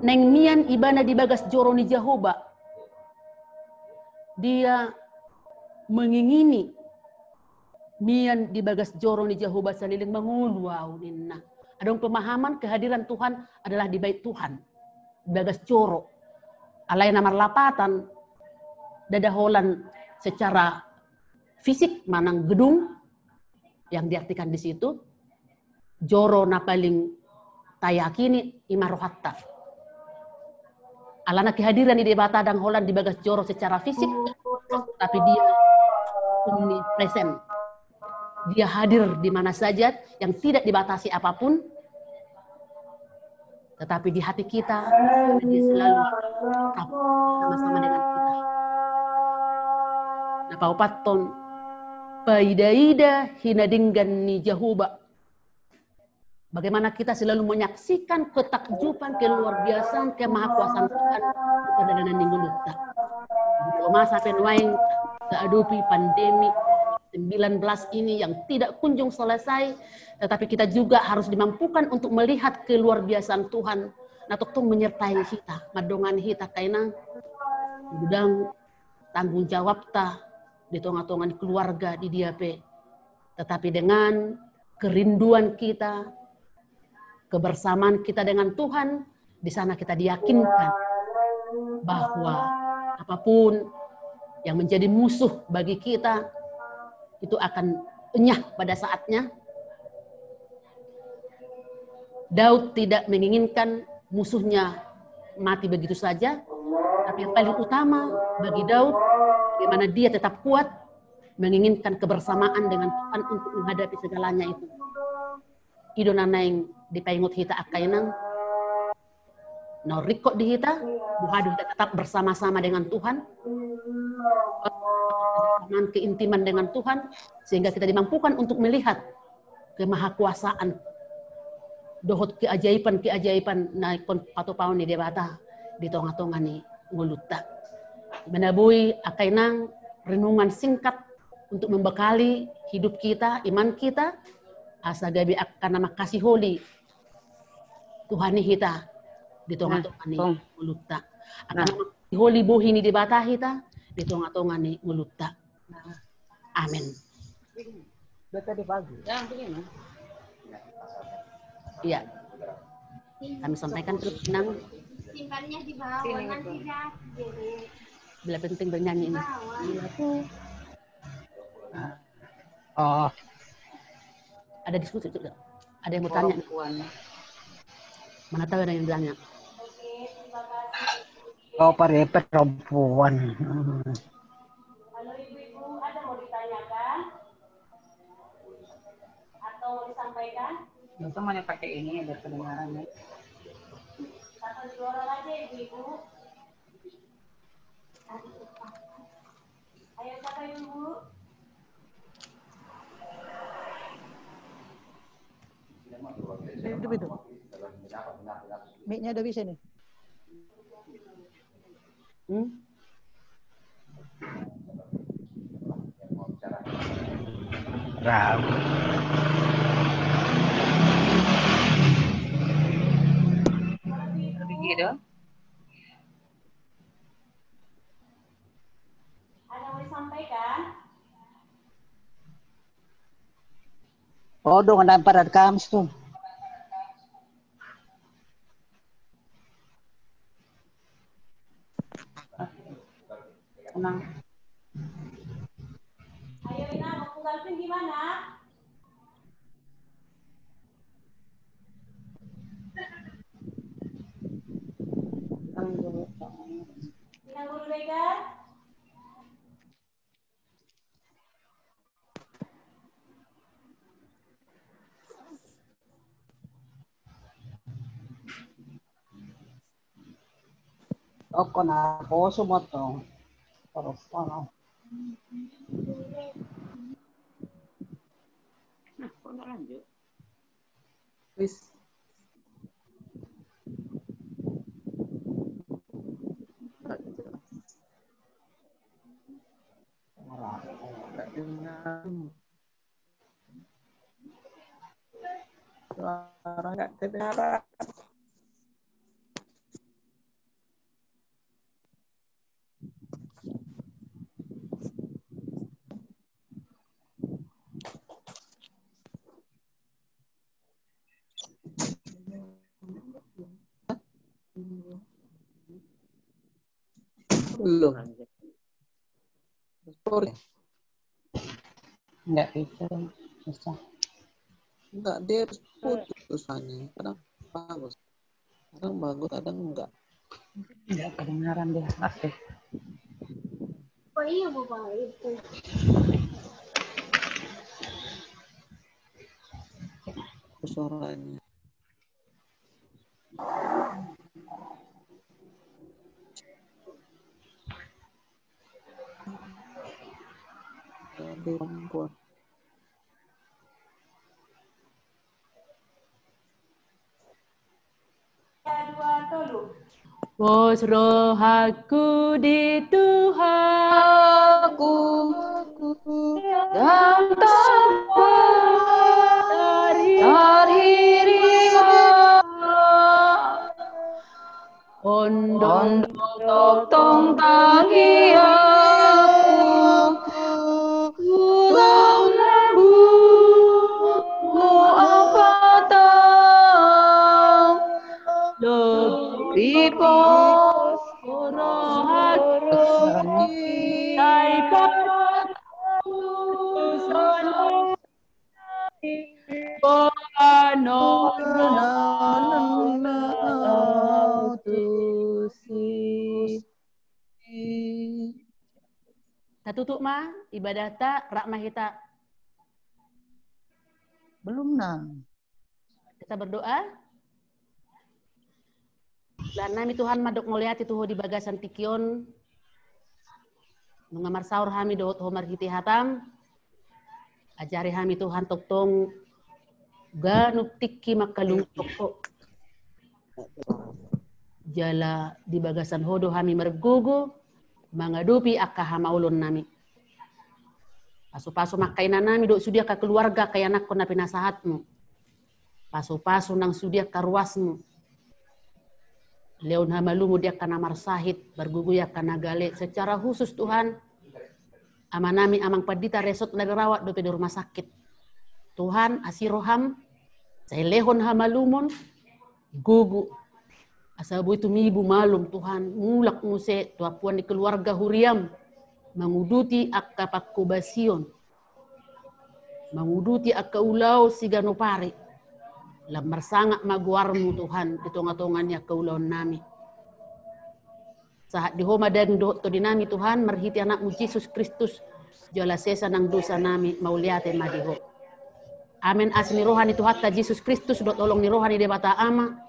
neng mian ibana di bagas joro ni Jehovah. Dia mengingini mian di bagas joro ni Jehovah saliling mangulu ninna. Ada pemahaman kehadiran Tuhan adalah di bait Tuhan. Di bagas joro. Alai namar lapatan dadaholan secara fisik manang gedung yang diartikan di situ. Joro na paling tayakini imarohatta. Alana kehadiran di batadang holan di bagas joro secara fisik, tapi dia omnipresent. Dia hadir di mana saja yang tidak dibatasi apapun, tetapi di hati kita dia selalu tetap sama-sama dengan kita. Napaupaton paida-ida hinadinggan ni Jehovah. Bagaimana kita selalu menyaksikan ketakjuban, keluar biasaan, kemahakuasaan Tuhan pada dana ningguluta. Kalau masa penwaing keadupi pandemi 19 ini yang tidak kunjung selesai, tetapi kita juga harus dimampukan untuk melihat keluar biasaan Tuhan. Natuk tuh menyertai kita, madongan kita kainang gudang tanggung jawab ta di tonga-tongan keluarga di diape. Tetapi dengan kerinduan kita, kebersamaan kita dengan Tuhan, di sana kita diyakinkan bahwa apapun yang menjadi musuh bagi kita itu akan enyah pada saatnya. Daud tidak menginginkan musuhnya mati begitu saja, tapi yang paling utama bagi Daud, bagaimana dia tetap kuat, menginginkan kebersamaan dengan Tuhan untuk menghadapi segalanya itu. Idonanaing dipaingut hita akainang, norikot di hita, buhadu kita tetap bersama-sama dengan Tuhan, dengan keintiman dengan Tuhan, sehingga kita dimampukan untuk melihat kemahakuasaan, dohot keajaiban naik patupaun ni debata di tongah-tongah ni nguluta. Menabui akainang renungan singkat untuk membekali hidup kita, iman kita, asa gabi akan nama kasih holi Tuhan ni kita di tongah-tongah ni nguluta. Akan nama kasih holi buhi ni debata kita di tongah-tongah ni nguluta. Amin. Iya. Kami sampaikan terus senang. Simpannya di bawah nanti jadi. Bila penting bernyanyi ini. Oh. Ada diskusi juga. Ada yang bertanya. Mana tahu ada yang bertanya. Oh, perempuan. Halo ibu-ibu, ada mau ditanyakan? Atau mau disampaikan? Itu mana pakai ini ada kedengarannya. Satu dua orang aja ibu-ibu. Ayo siapa ibu? Itu. Mic-nya udah bisa nih. Ram. Begitu. Ada mau disampaikan? Oh, dong ada pada kams tuh. Tenang. Ayo Ina, mau penggalpin gimana? Ina guru Regan? Oko na poso mo to. Terus ano? Nah, kok nggak lanjut? Wis. Suara nggak kedengaran. Belum. Sorry. Enggak bisa. Susah. Enggak, dia putus tulisannya. Kadang bagus. Kadang bagus, kadang enggak. Enggak kedengaran deh. Oke. Oh iya Bapak itu. Suaranya. Jadi perempuan. Bos rohaku di Tuhan. Aku dan tanpa terhirima Ondong tong tangi aku kurang lembu angkatan lebih bos rohaku taikat Boano ta tutup ma ibadah ta rakmah kita. Belum nang. Kita berdoa. Dan nami Tuhan madok ngoliati tuho di bagasan tikion. Mengamar sahur hami dohot homar hiti hatam. Ajari hami Tuhan toktong ganuk tiki makalung toko. Jala di bagasan hodo hami mergugu. Mangadupi akka hama ulun nami. Pasu-pasu makaina nami dok sudia ka keluarga kaya anak na pinasahatmu. Pasu-pasu nang sudia ka ruasmu. Leon hamalumu dia kana marsahit bergugu ya kana gale secara khusus Tuhan. Amanami amang padita resot na dirawat do di rumah sakit. Tuhan asiroham saya lehon hamalumon gugu. Asabu itu mibu malum Tuhan mulak muse tuapuan di keluarga huriam menguduti akka pakubasion menguduti akka ulau siganopari lam mersangak maguarmu Tuhan di tonga-tongannya keulauan nami saat di homa dan do to dinami Tuhan merhiti anakmu Yesus Kristus jala sesa nang dosa nami mauliate madiho amin asmi rohani Tuhan ta Yesus Kristus do tolong ni rohani debata ama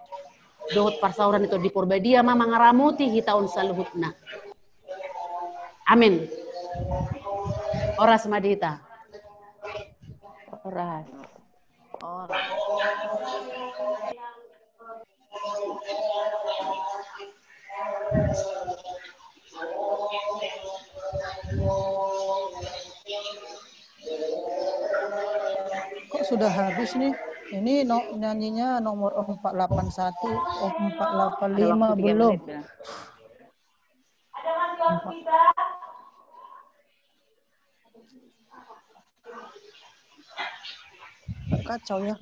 dohot parsauran itu di porbadia mama ngaramuti hitaun saluhutna. Amin. Oras madita. Oras. Kok sudah habis nih? Ini nyanyinya nomor 481, 485 belum. Kacau ya.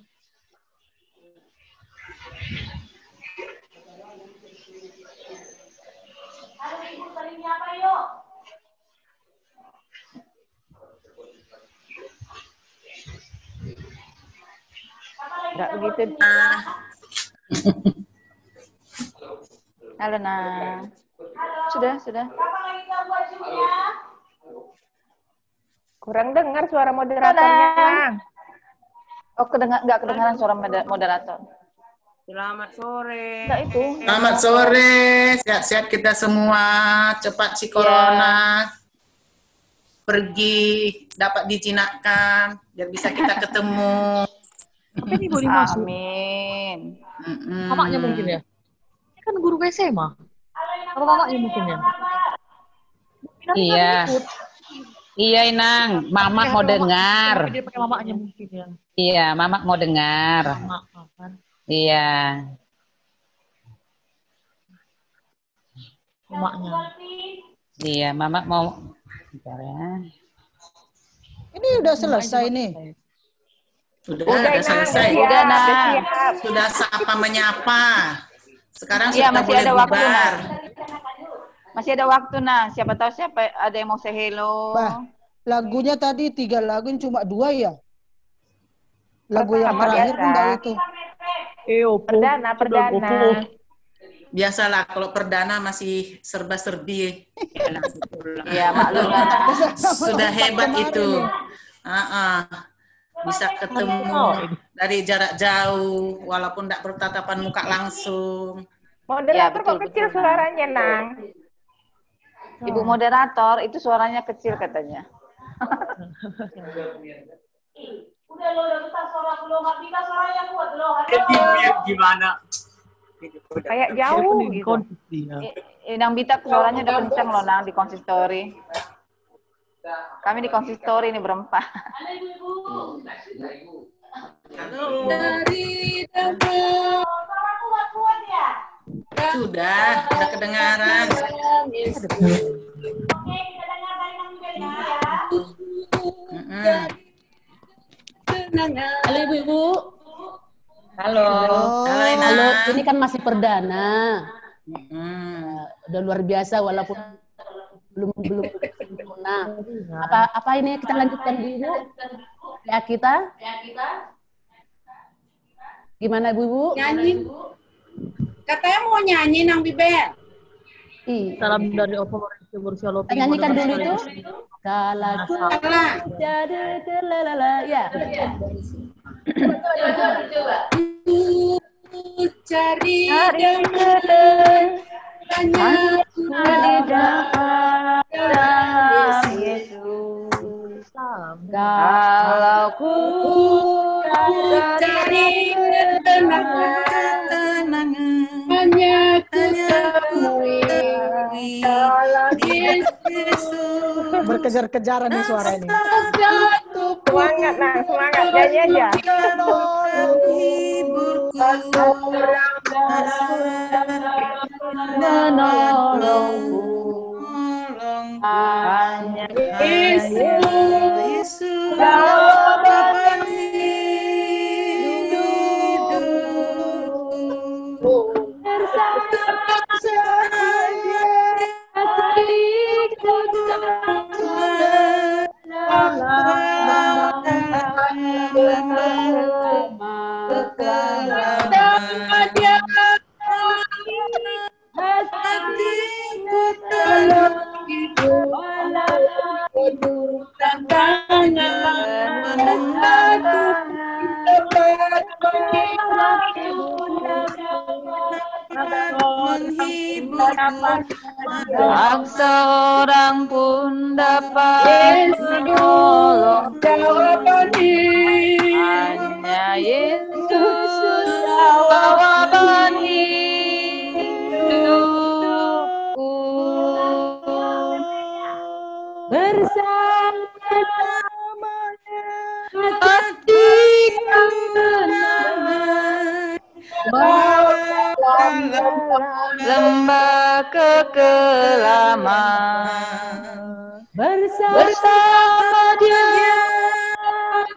Enggak begitu. Halo, Nah. Sudah. Kurang dengar suara moderatornya. Oh, enggak kedengaran suara moderator. Selamat sore. Enggak itu. Selamat sore. Sehat-sehat kita semua. Cepat si corona pergi, dapat dijinakkan, biar bisa kita ketemu. Tapi ini boleh masuk. Amin. Mamaknya mungkin ya? Ini kan guru SMA. Apa mamaknya mungkin ya? Iya. Iya, Inang. Mama mau dengar. Dia pakai mamaknya mungkin ya. Iya, Mama mau dengar. Mama kan. Iya. Mamaknya. Iya, Mama mau. Bentar ya. Ini udah selesai nih. Udah selesai. Udah, Nah. Sudah sapa menyapa. Sekarang Iya, sudah masih boleh ada waktu, bubar. Masih ada waktu, nah. Siapa tahu siapa ada yang mau say hello. Bah, lagunya tadi 3 lagu, cuma 2 ya? Lagu yang Sama terakhir biasa. enggak itu. Perdana. Biasalah kalau perdana masih serba-serbi. Ya, maklum lah. Sudah hebat itu. Bisa ketemu dari jarak jauh, walaupun tidak bertatapan muka langsung. Moderator kok kecil suaranya, Nang? Ibu moderator itu suaranya kecil katanya. Udah lo udah besar suara lo, nggak bisa suaranya kuat lo. Gimana? Kayak jauh gitu. Nang Bita suaranya udah kencang loh, Nang, di konsistori. Kami di konsistori ini berempat. Dari sudah kedengaran. Oke, kita dengar dari Nang Bita ya. Halo ibu-ibu. Halo. Halo, ini kan masih perdana. Udah luar biasa walaupun belum sempurna. Apa ini kita lanjutkan dulu ya kita? Gimana ibu-ibu? Nyanyi. Katanya mau nyanyi Nang Bibel. Salam dari Opo Mauricio Lopi. Nyanyikan dulu itu. Kala jadi terlalala ya. Coba. Cari Hanya di dalam Yesus. Kalau ku cari ketenangan, hanya temui dalam Yesus. Berkejar-kejaran nih suara ini. Semangat, Nang, semangat. Nyanyi aja. Menolongku hanya Yesus jawaban hidupku bersama saya hatiku hatiku terlalu walaupun tantangan aku dapat tak seorang pun dapat menolong. jawaban Hanya Yesus jawaban hidupku. bersamanya Hatiku lembah kekelaman bersama Dia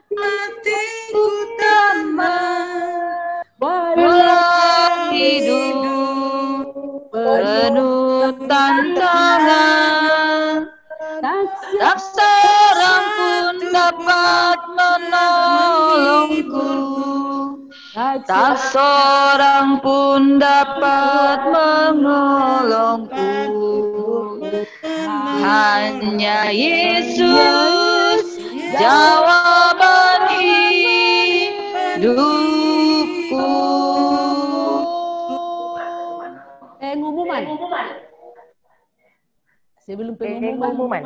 hatiku damai walau hidup penuh tantangan. Tak seorang pun dapat menolongku. Tak seorang pun dapat menolongku. Hanya Yesus jawaban hidupku. Pengumuman. Sebelum pengumuman.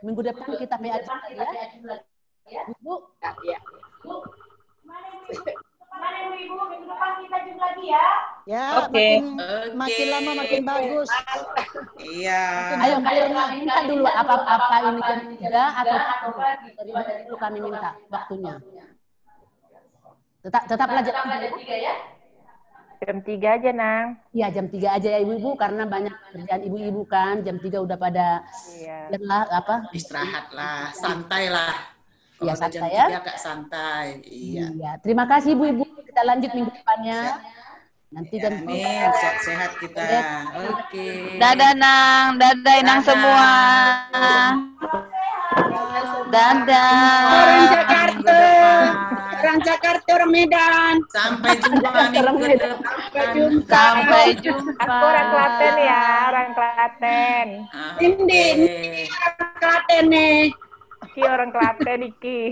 Minggu depan kita PA ya. Bu. Mana ibu-ibu, minggu depan kita jumpa lagi ya. Ya, Oke. makin lama makin bagus. Iya. Ayo kalian minta dulu apa ini jam 3 atau dulu kami minta waktunya. Tetaplah jam 3 ya. Jam 3 aja, Nang. Iya, jam 3 aja ya ibu-ibu karena banyak kerjaan ibu-ibu kan. Jam 3 udah pada Istirahat lah, santai lah. Iya, Kalau santai jam ya. 3 agak santai. Iya. Iya, terima kasih ibu-ibu. Kita lanjut minggu depannya. Nanti jam Amin, sehat-sehat kita. Oke. Dadah Nang, dadah Inang semua. Dadah. Orang Jakarta, orang Jakarta, orang Medan. Sampai jumpa minggu depan. Sampai jumpa. Aku orang Klaten ya, orang Klaten. Ini orang Klaten nih. Iki orang Klaten iki.